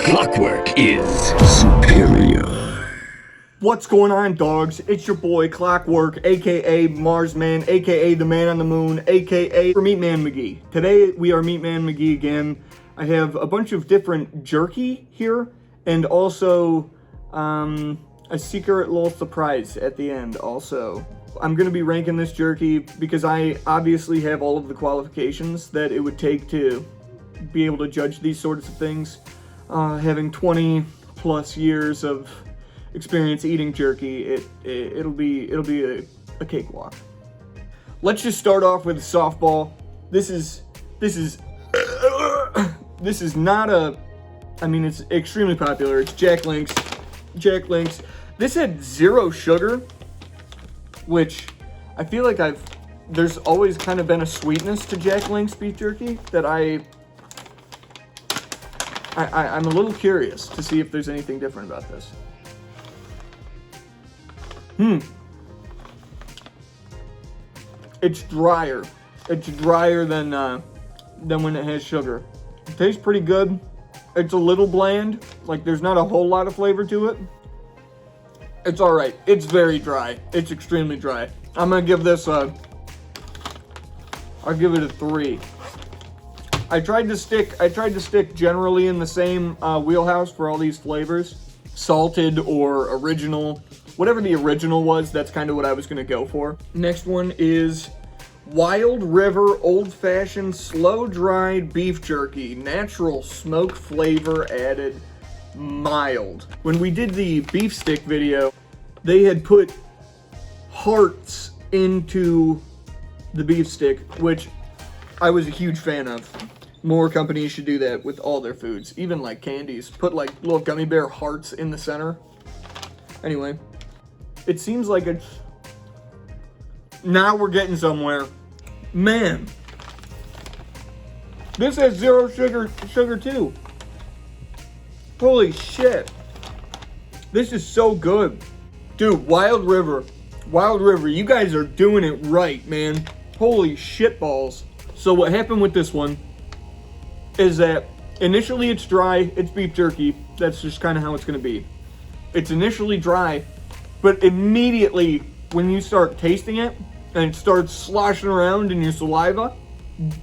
Clockwork is superior. What's going on, dogs? It's your boy Clockwork, aka Marsman, aka the Man on the Moon, aka Meatman McGee. Today we are Meatman McGee again. I have a bunch of different jerky here, and also a secret little surprise at the end also. I'm going to be ranking this jerky because I obviously have all of the qualifications that it would take to be able to judge these sorts of things. Having 20 plus years of experience eating jerky, it'll be a cakewalk. Let's just start off with a softball. This is not a, I mean, it's extremely popular. It's Jack Link's. This had 0 sugar, which I feel like there's always kind of been a sweetness to Jack Link's beef jerky that I'm a little curious to see if there's anything different about this. It's drier. It's drier than when it has sugar. It tastes pretty good. It's a little bland. Like, there's not a whole lot of flavor to it. It's all right. It's very dry. It's extremely dry. I'm gonna give this I'll give it a 3. I tried to stick generally in the same wheelhouse for all these flavors. Salted or original. Whatever the original was, that's kind of what I was gonna go for. Next one is Wild River Old Fashioned Slow Dried Beef Jerky. Natural smoke flavor added, mild. When we did the beef stick video, they had put hearts into the beef stick, which I was a huge fan of. More companies should do that with all their foods, even like candies. Put like little gummy bear hearts in the center. Anyway, it seems like it's, now we're getting somewhere. Man, this has 0 sugar too. Holy shit. This is so good. Dude, Wild River, you guys are doing it right, man. Holy shit balls. So what happened with this one is that initially it's dry, it's beef jerky. That's just kind of how it's gonna be. It's initially dry, but immediately when you start tasting it and it starts sloshing around in your saliva,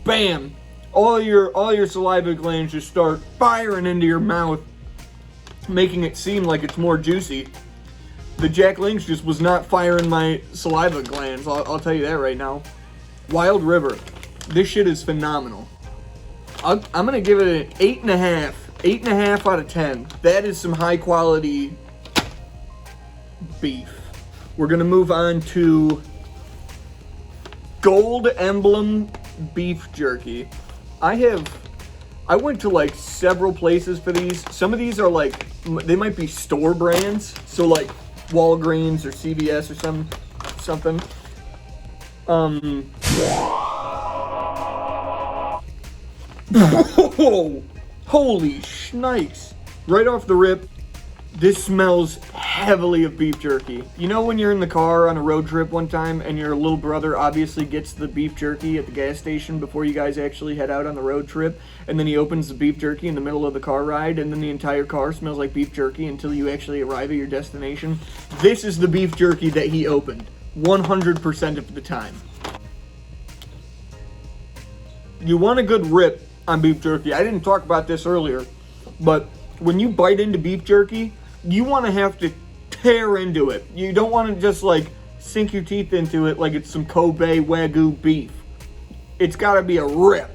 bam, all your saliva glands just start firing into your mouth, making it seem like it's more juicy. The Jack Link's just was not firing my saliva glands, I'll tell you that right now. Wild River, this shit is phenomenal. I'm gonna give it an 8.5. 8.5 out of 10. That is some high quality beef. We're gonna move on to Gold Emblem beef jerky. I went to like several places for these. Some of these are like, they might be store brands, so like Walgreens or CVS or something. Holy shnikes. Right off the rip, this smells heavily of beef jerky. You know when you're in the car on a road trip one time and your little brother obviously gets the beef jerky at the gas station before you guys actually head out on the road trip, and then he opens the beef jerky in the middle of the car ride, and then the entire car smells like beef jerky until you actually arrive at your destination? This is the beef jerky that he opened 100% of the time. You want a good rip on beef jerky. I didn't talk about this earlier, but when you bite into beef jerky, you want to have to tear into it. You don't want to just like sink your teeth into it like it's some Kobe Wagyu beef. It's got to be a rip.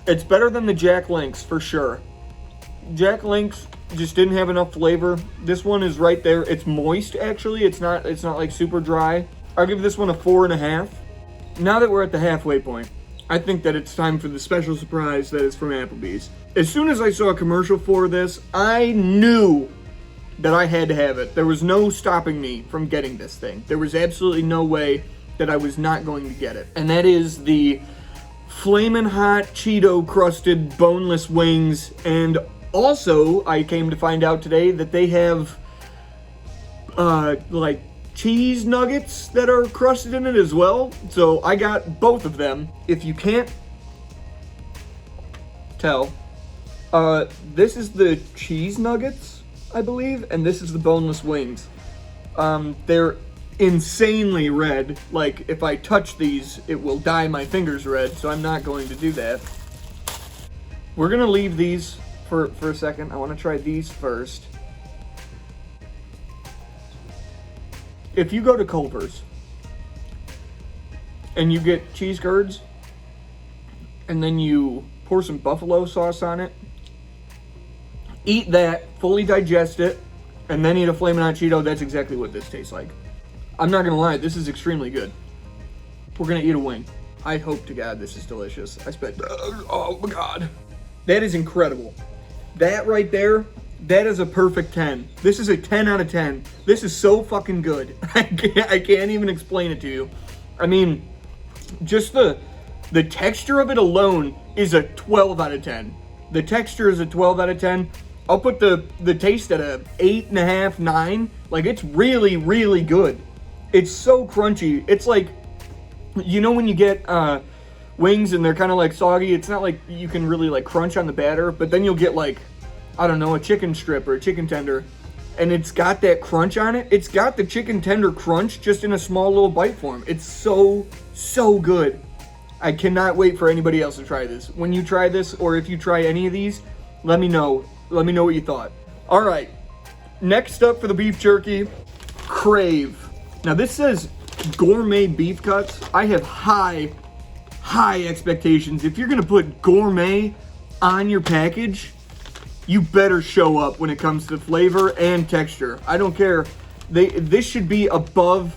It's better than the Jack Link's for sure. Jack Link's just didn't have enough flavor. This one is right there. It's moist actually. It's not like super dry. I'll give this one a 4.5. Now that we're at the halfway point, I think that it's time for the special surprise that is from Applebee's. As soon as I saw a commercial for this, I knew that I had to have it. There was no stopping me from getting this thing. There was absolutely no way that I was not going to get it. And that is the Flamin' Hot Cheeto Crusted Boneless Wings. And also, I came to find out today that they have, like, cheese nuggets that are crusted in it as well. So I got both of them. If you can't tell, This is the cheese nuggets, I believe, and this is the boneless wings. They're insanely red. Like, if I touch these, it will dye my fingers red, so I'm not going to do that. We're gonna leave these for a second. I want to try these first. If you go to Culver's and you get cheese curds, and then you pour some buffalo sauce on it, eat that, fully digest it, and then eat a Flamin' Hot Cheeto, that's exactly what this tastes like. I'm not gonna lie, this is extremely good. We're gonna eat a wing. I hope to God this is delicious. I spent, oh my God. That is incredible. That right there, that is a perfect 10. This is a 10 out of 10. This is so fucking good. I can't even explain it to you. I mean, just the texture of it alone is a 12 out of 10. The texture is a 12 out of 10. I'll put the taste at a 8.5, 9. Like, it's really, really good. It's so crunchy. It's like, you know when you get wings and they're kind of like soggy, it's not like you can really like crunch on the batter, but then you'll get like, I don't know, a chicken strip or a chicken tender, and it's got that crunch on it. It's got the chicken tender crunch just in a small little bite form. It's so, so good. I cannot wait for anybody else to try this. When you try this, or if you try any of these, let me know. Let me know what you thought. All right, next up for the beef jerky, Crave. Now this says gourmet beef cuts. I have high expectations. If you're gonna put gourmet on your package, you better show up when it comes to flavor and texture. I don't care. This should be above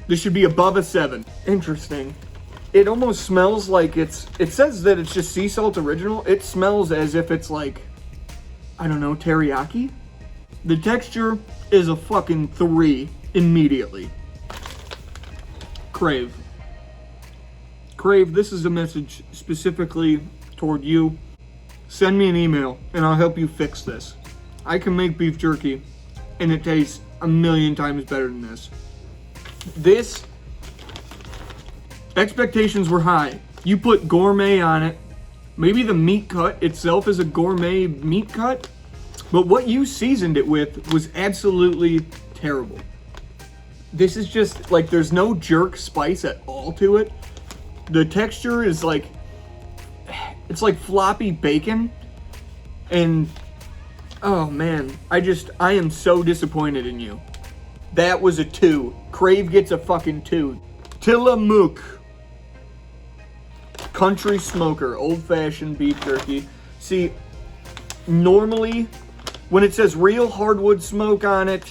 a 7. Interesting. It almost smells like it says that it's just sea salt original. It smells as if it's like, I don't know, teriyaki. The texture is a fucking 3 immediately. Crave. Crave, this is a message specifically toward you. Send me an email and I'll help you fix this. I can make beef jerky and it tastes a million times better than this. This, expectations were high. You put gourmet on it. Maybe the meat cut itself is a gourmet meat cut, but what you seasoned it with was absolutely terrible. This is just like, there's no jerk spice at all to it. The texture is like, it's like floppy bacon, and oh man, I am so disappointed in you. That was a 2. Crave gets a fucking 2. Tillamook Country Smoker old-fashioned beef jerky. See, normally when it says real hardwood smoke on it,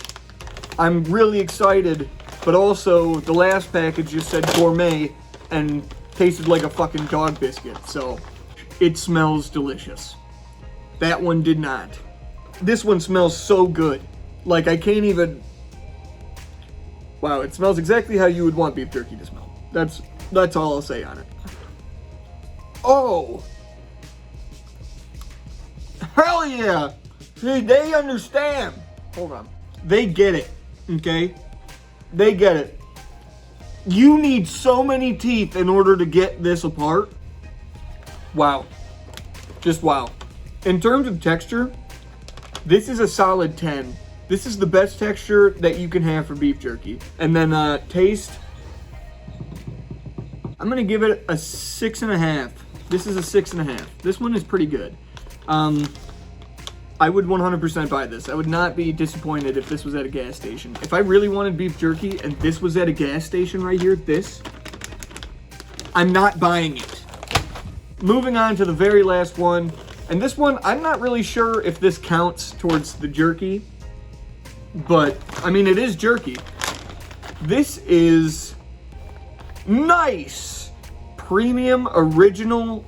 I'm really excited, but also the last package just said gourmet and tasted like a fucking dog biscuit, so it smells delicious. That one did not. This one smells so good. Like, I can't even... Wow, it smells exactly how you would want beef jerky to smell. That's all I'll say on it. Oh! Hell yeah! See, they understand. Hold on. They get it, okay? They get it. You need so many teeth in order to get this apart. Wow. Just wow. In terms of texture, this is a solid 10. This is the best texture that you can have for beef jerky. And then taste, I'm gonna give it a 6.5. This is a 6.5. This one is pretty good. I would 100% buy this. I would not be disappointed if this was at a gas station. If I really wanted beef jerky and this was at a gas station right here, I'm not buying it. Moving on to the very last one. And this one, I'm not really sure if this counts towards the jerky, but I mean, it is jerky. This is nice premium original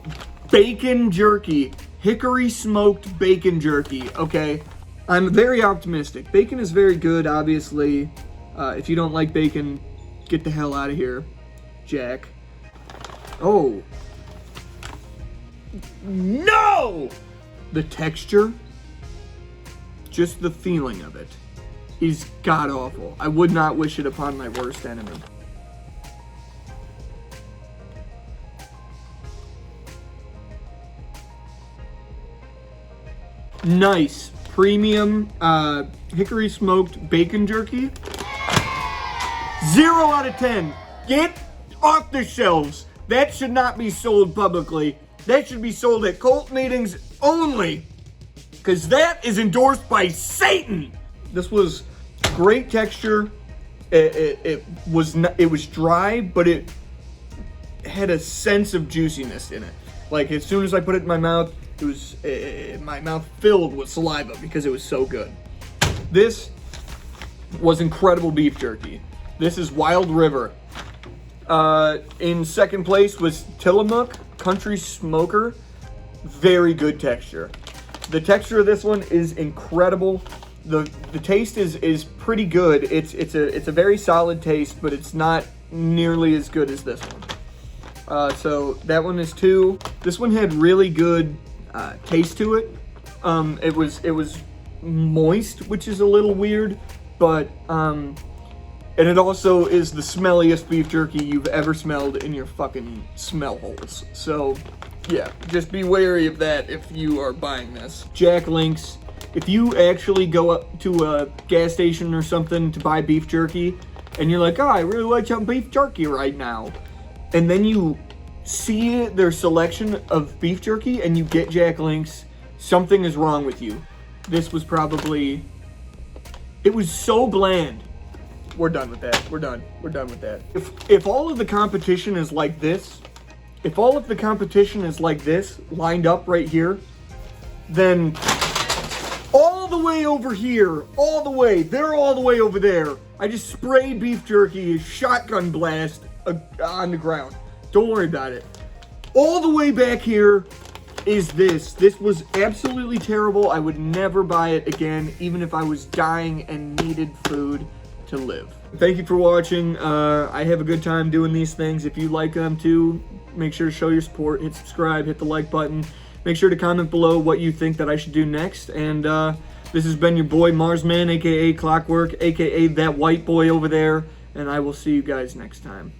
bacon jerky. Hickory smoked bacon jerky, okay? I'm very optimistic. Bacon is very good, obviously. If you don't like bacon, get the hell out of here, Jack. Oh. No! The texture, just the feeling of it, is god-awful. I would not wish it upon my worst enemy. nice premium hickory smoked bacon jerky. 0 out of 10. Get off the shelves. That should not be sold publicly. That should be sold at cult meetings only, because that is endorsed by Satan. This was great texture. It was dry, but it had a sense of juiciness in it. Like, as soon as I put it in my mouth, it was my mouth filled with saliva because it was so good. This was incredible beef jerky. This is Wild River. In second place was Tillamook Country Smoker. Very good texture. The texture of this one is incredible. The taste is pretty good. It's a very solid taste, but it's not nearly as good as this one. So that one is 2. This one had really good taste to it. It was moist, which is a little weird, but and it also is the smelliest beef jerky you've ever smelled in your fucking smell holes. So yeah, just be wary of that if you are buying this. Jack Links. If you actually go up to a gas station or something to buy beef jerky, and you're like, oh, I really like some beef jerky right now, and then you see their selection of beef jerky and you get Jack Links, something is wrong with you. This was probably, it was so bland. We're done with that. We're done with that. If all of the competition is like this, if all of the competition is like this, lined up right here, then all the way over here, all the way, they're all the way over there. I just spray beef jerky, shotgun blast on the ground. Don't worry about it. All the way back here is this. This was absolutely terrible. I would never buy it again, even if I was dying and needed food to live. Thank you for watching. I have a good time doing these things. If you like them too, make sure to show your support. Hit subscribe, hit the like button. Make sure to comment below what you think that I should do next. And this has been your boy Marsman, aka Clockwork, aka that white boy over there. And I will see you guys next time.